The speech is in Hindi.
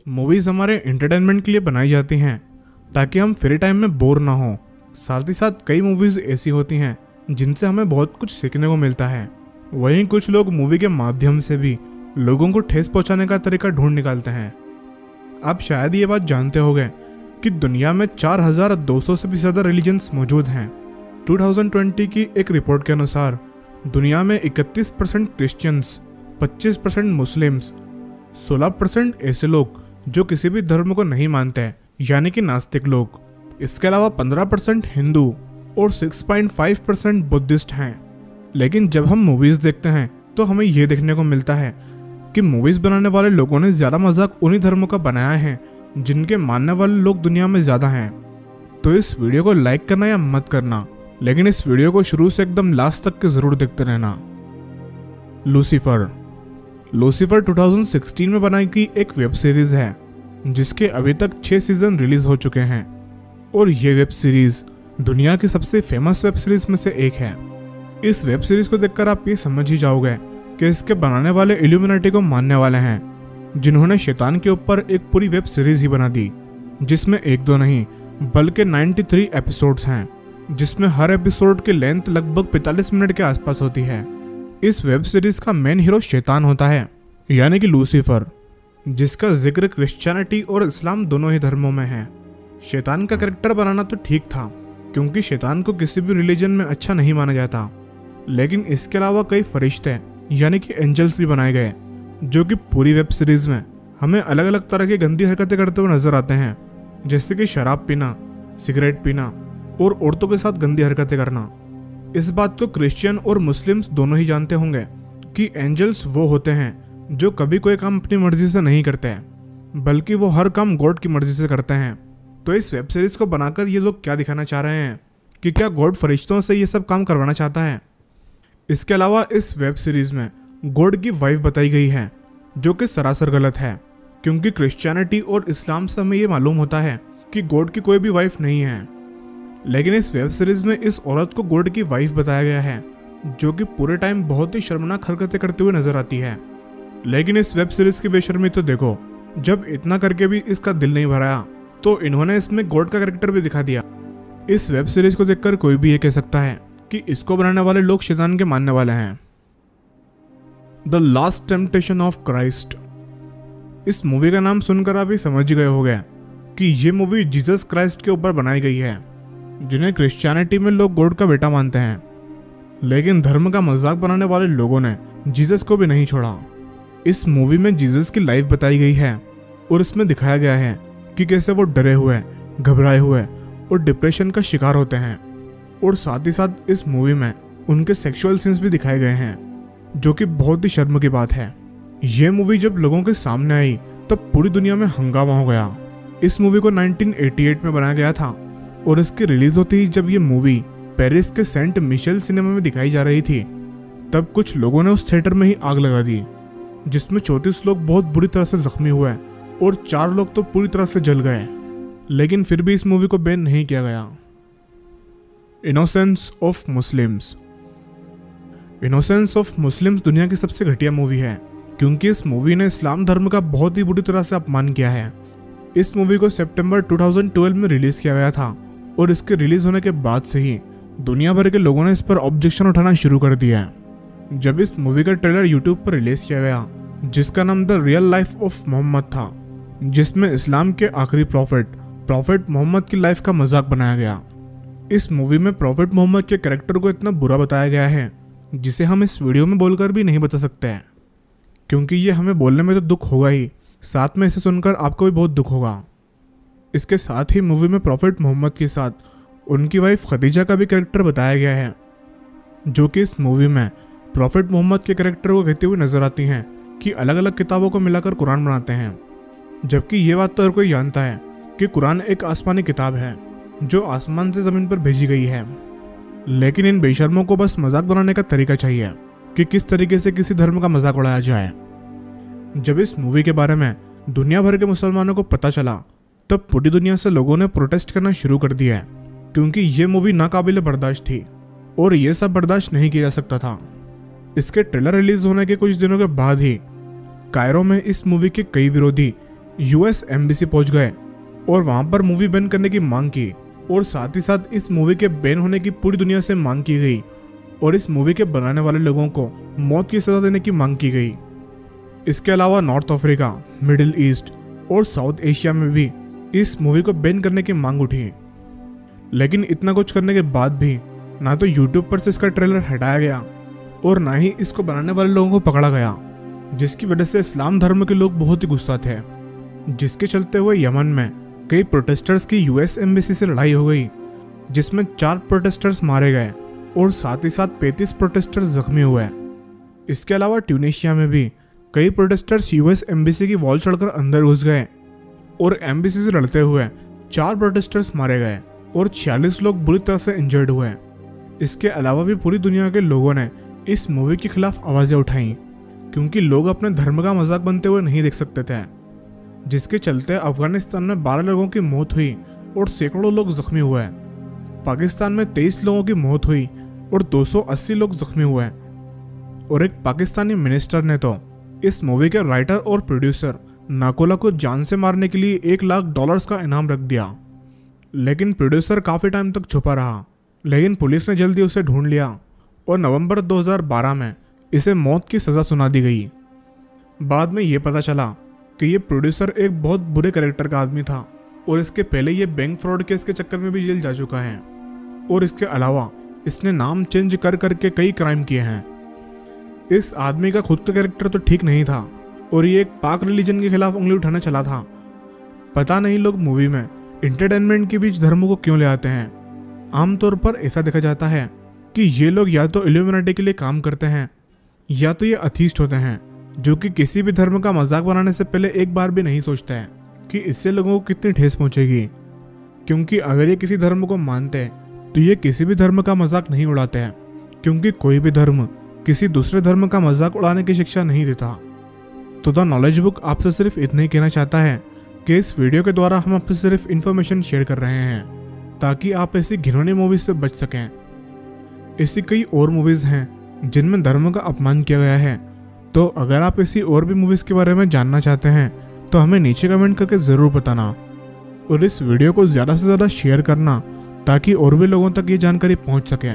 मूवीज़ हमारे एंटरटेनमेंट के लिए बनाई जाती हैं ताकि हम फ्री टाइम में बोर ना हो। साथ ही साथ कई मूवीज़ ऐसी होती हैं जिनसे हमें बहुत कुछ सीखने को मिलता है। वहीं कुछ लोग मूवी के माध्यम से भी लोगों को ठेस पहुंचाने का तरीका ढूंढ निकालते हैं। आप शायद ये बात जानते होंगे कि दुनिया में 4200 से भी ज़्यादा रिलीजन्स मौजूद हैं। 2020 की एक रिपोर्ट के अनुसार दुनिया में 31% क्रिश्चियंस, 25% मुस्लिम्स, 16% ऐसे लोग जो किसी भी धर्म को नहीं मानते हैं यानी कि नास्तिक लोग, इसके अलावा 15% हिंदू और 6.5% बुद्धिस्ट हैं। लेकिन जब हम मूवीज़ देखते हैं तो हमें यह देखने को मिलता है कि मूवीज़ बनाने वाले लोगों ने ज़्यादा मजाक उन्हीं धर्मों का बनाया है जिनके मानने वाले लोग दुनिया में ज़्यादा हैं। तो इस वीडियो को लाइक करना या मत करना, लेकिन इस वीडियो को शुरू से एकदम लास्ट तक के ज़रूर देखते रहना। लूसीफर 2016 में बनाई गई एक वेब सीरीज़ है जिसके अभी तक 6 सीज़न रिलीज़ हो चुके हैं और ये वेब सीरीज़ दुनिया की सबसे फेमस वेब सीरीज़ में से एक है। इस वेब सीरीज़ को देखकर आप ये समझ ही जाओगे कि इसके बनाने वाले इल्यूमिनाटी को मानने वाले हैं, जिन्होंने शैतान के ऊपर एक पूरी वेब सीरीज़ ही बना दी, जिसमें एक दो नहीं बल्कि 93 एपिसोड्स हैं, जिसमें हर एपिसोड की लेंथ लगभग 45 मिनट के आसपास होती है। इस वेब सीरीज़ का मेन हीरो शैतान होता है यानी कि लूसीफर, जिसका जिक्र क्रिश्चियनिटी और इस्लाम दोनों ही धर्मों में है। शैतान का कैरेक्टर बनाना तो ठीक था क्योंकि शैतान को किसी भी रिलीजन में अच्छा नहीं माना जाता, लेकिन इसके अलावा कई फरिश्ते यानी कि एंजल्स भी बनाए गए जो कि पूरी वेब सीरीज़ में हमें अलग अलग तरह की गंदी हरकतें करते हुए नजर आते हैं, जैसे कि शराब पीना, सिगरेट पीना और औरतों के साथ गंदी हरकतें करना। इस बात को क्रिश्चियन और मुस्लिम्स दोनों ही जानते होंगे कि एंजल्स वो होते हैं जो कभी कोई काम अपनी मर्जी से नहीं करते हैं, बल्कि वो हर काम गॉड की मर्जी से करते हैं। तो इस वेब सीरीज़ को बनाकर ये लोग क्या दिखाना चाह रहे हैं कि क्या गॉड फरिश्तों से ये सब काम करवाना चाहता है। इसके अलावा इस वेब सीरीज़ में गॉड की वाइफ बताई गई है जो कि सरासर गलत है, क्योंकि क्रिश्चियनिटी और इस्लाम से हमें ये मालूम होता है कि गॉड की कोई भी वाइफ नहीं है। लेकिन इस वेब सीरीज़ में इस औरत को गॉड की वाइफ बताया गया है जो कि पूरे टाइम बहुत ही शर्मनाक हरकतें करते हुए नजर आती है। लेकिन इस वेब सीरीज़ की बेशर्मी तो देखो, जब इतना करके भी इसका दिल नहीं भराया तो इन्होंने इसमें गॉड का कैरेक्टर भी दिखा दिया। इस वेब सीरीज़ को देखकर कोई भी ये कह सकता है कि इसको बनाने वाले लोग शैतान के मानने वाले हैं। The last temptation of Christ. इस मूवी का नाम सुनकर आप ही समझ गए होंगे कि ये मूवी जीसस क्राइस्ट के ऊपर बनाई गई है, जिन्हें क्रिश्चियनिटी में लोग गॉड का बेटा मानते हैं। लेकिन धर्म का मजाक बनाने वाले लोगों ने जीसस को भी नहीं छोड़ा। इस मूवी में जीसस की लाइफ बताई गई है और इसमें दिखाया गया है कि कैसे वो डरे हुए, घबराए हुए और डिप्रेशन का शिकार होते हैं। और साथ ही साथ इस मूवी में उनके सेक्सुअल सीन्स भी दिखाए गए हैं, जो कि बहुत ही शर्म की बात है। ये मूवी जब लोगों के सामने आई तब पूरी दुनिया में हंगामा हो गया। इस मूवी को 1988 में बनाया गया था और इसकी रिलीज होती ही जब ये मूवी पेरिस के सेंट मिशेल सिनेमा में दिखाई जा रही थी, तब कुछ लोगों ने उस थिएटर में ही आग लगा दी, जिसमें 34 लोग बहुत बुरी तरह से जख्मी हुए और 4 लोग तो पूरी तरह से जल गए। लेकिन फिर भी इस मूवी को बैन नहीं किया गया। Innocence of Muslims. Innocence of Muslims दुनिया की सबसे घटिया मूवी है क्योंकि इस मूवी ने इस्लाम धर्म का बहुत ही बुरी तरह से अपमान किया है। इस मूवी को सितंबर 2012 में रिलीज किया गया था और इसके रिलीज होने के बाद से ही दुनिया भर के लोगों ने इस पर ऑब्जेक्शन उठाना शुरू कर दिया है। जब इस मूवी का ट्रेलर यूट्यूब पर रिलीज किया गया, जिसका नाम the real life of Mohammed था, जिसमें इस्लाम के आखिरी प्रॉफिट मोहम्मद की लाइफ का मजाक बनाया गया। इस मूवी में प्रॉफिट मोहम्मद के कैरेक्टर को इतना बुरा बताया गया है जिसे हम इस वीडियो में बोलकर भी नहीं बता सकते हैं, क्योंकि ये हमें बोलने में तो दुख होगा ही, साथ में इसे सुनकर आपको भी बहुत दुख होगा। इसके साथ ही मूवी में प्रॉफिट मोहम्मद के साथ उनकी वाइफ खदीजा का भी कैरेक्टर बताया गया है, जो कि इस मूवी में प्रॉफिट मोहम्मद के कैरेक्टर को कहते हुए नजर आती हैं कि अलग अलग किताबों को मिलाकर कुरान बनाते हैं, जबकि ये बात तो हर कोई जानता है कि कुरान एक आसमानी किताब है जो आसमान से ज़मीन पर भेजी गई है। लेकिन इन बेशर्मों को बस मजाक बनाने का तरीका चाहिए कि किस तरीके से किसी धर्म का मजाक उड़ाया जाए। जब इस मूवी के बारे में दुनिया भर के मुसलमानों को पता चला, तब पूरी दुनिया से लोगों ने प्रोटेस्ट करना शुरू कर दिया है, क्योंकि ये मूवी नाकाबिले बर्दाश्त थी और ये सब बर्दाश्त नहीं किया जा सकता था। इसके ट्रेलर रिलीज होने के कुछ दिनों के बाद ही कायरो में इस मूवी के कई विरोधी यूएस एम्बेसी पहुंच गए और वहां पर मूवी बैन करने की मांग की और साथ ही साथ इस मूवी के बैन होने की पूरी दुनिया से मांग की गई और इस मूवी के बनाने वाले लोगों को मौत की सजा देने की मांग की गई। इसके अलावा नॉर्थ अफ्रीका, मिडिल ईस्ट और साउथ एशिया में भी इस मूवी को बैन करने की मांग उठी। लेकिन इतना कुछ करने के बाद भी ना तो यूट्यूब पर से इसका ट्रेलर हटाया गया और ना ही इसको बनाने वाले लोगों को पकड़ा गया, जिसकी वजह से इस्लाम धर्म के लोग बहुत ही गुस्सा थे, जिसके चलते हुए यमन में कई प्रोटेस्टर्स की यूएस एम्बेसी से लड़ाई हो गई, जिसमें 4 प्रोटेस्टर्स मारे गए और साथ ही साथ 35 प्रोटेस्टर्स जख्मी हुए। इसके अलावा ट्यूनीशिया में भी कई प्रोटेस्टर्स यूएस एम्बेसी की वॉल चढ़कर अंदर घुस गए और एम्बेसी से लड़ते हुए 4 प्रोटेस्टर्स मारे गए और 46 लोग बुरी तरह से इंजर्ड हुए। इसके अलावा भी पूरी दुनिया के लोगों ने इस मूवी के खिलाफ आवाज़ें उठाई, क्योंकि लोग अपने धर्म का मजाक बनते हुए नहीं देख सकते थे, जिसके चलते अफगानिस्तान में 12 लोगों की मौत हुई और सैकड़ों लोग जख्मी हुए। पाकिस्तान में 23 लोगों की मौत हुई और 280 लोग जख्मी हुए और एक पाकिस्तानी मिनिस्टर ने तो इस मूवी के राइटर और प्रोड्यूसर नाकोला को जान से मारने के लिए $1 लाख का इनाम रख दिया। लेकिन प्रोड्यूसर काफ़ी टाइम तक छुपा रहा, लेकिन पुलिस ने जल्दी उसे ढूंढ लिया और नवंबर 2012 में इसे मौत की सज़ा सुना दी गई। बाद में ये पता चला कि ये प्रोड्यूसर एक बहुत बुरे कैरेक्टर का आदमी था और इसके पहले ये बैंक फ्रॉड केस के चक्कर में भी जेल जा चुका है और इसके अलावा इसने नाम चेंज कर करके कई क्राइम किए हैं। इस आदमी का खुद का कैरेक्टर तो ठीक नहीं था और ये एक पाक रिलीजन के खिलाफ उंगली उठाने चला था। पता नहीं लोग मूवी में एंटरटेनमेंट के बीच धर्मों को क्यों ले आते हैं। आमतौर पर ऐसा देखा जाता है कि ये लोग या तो इल्यूमिनाटी के लिए काम करते हैं या तो ये अथीस्ट होते हैं, जो कि किसी भी धर्म का मजाक बनाने से पहले एक बार भी नहीं सोचते हैं कि इससे लोगों को कितनी ठेस पहुंचेगी। क्योंकि अगर ये किसी धर्म को मानते हैं तो ये किसी भी धर्म का मजाक नहीं उड़ाते हैं, क्योंकि कोई भी धर्म किसी दूसरे धर्म का मजाक उड़ाने की शिक्षा नहीं देता। तो द नॉलेज बुक आपसे सिर्फ इतना ही कहना चाहता है कि इस वीडियो के द्वारा हम आपसे सिर्फ इन्फॉर्मेशन शेयर कर रहे हैं ताकि आप ऐसी घिनौनी मूवीज से बच सकें। ऐसी कई और मूवीज हैं जिनमें धर्म का अपमान किया गया है, तो अगर आप ऐसी और भी मूवीज के बारे में जानना चाहते हैं तो हमें नीचे कमेंट करके ज़रूर बताना और इस वीडियो को ज़्यादा से ज़्यादा शेयर करना ताकि और भी लोगों तक ये जानकारी पहुंच सके।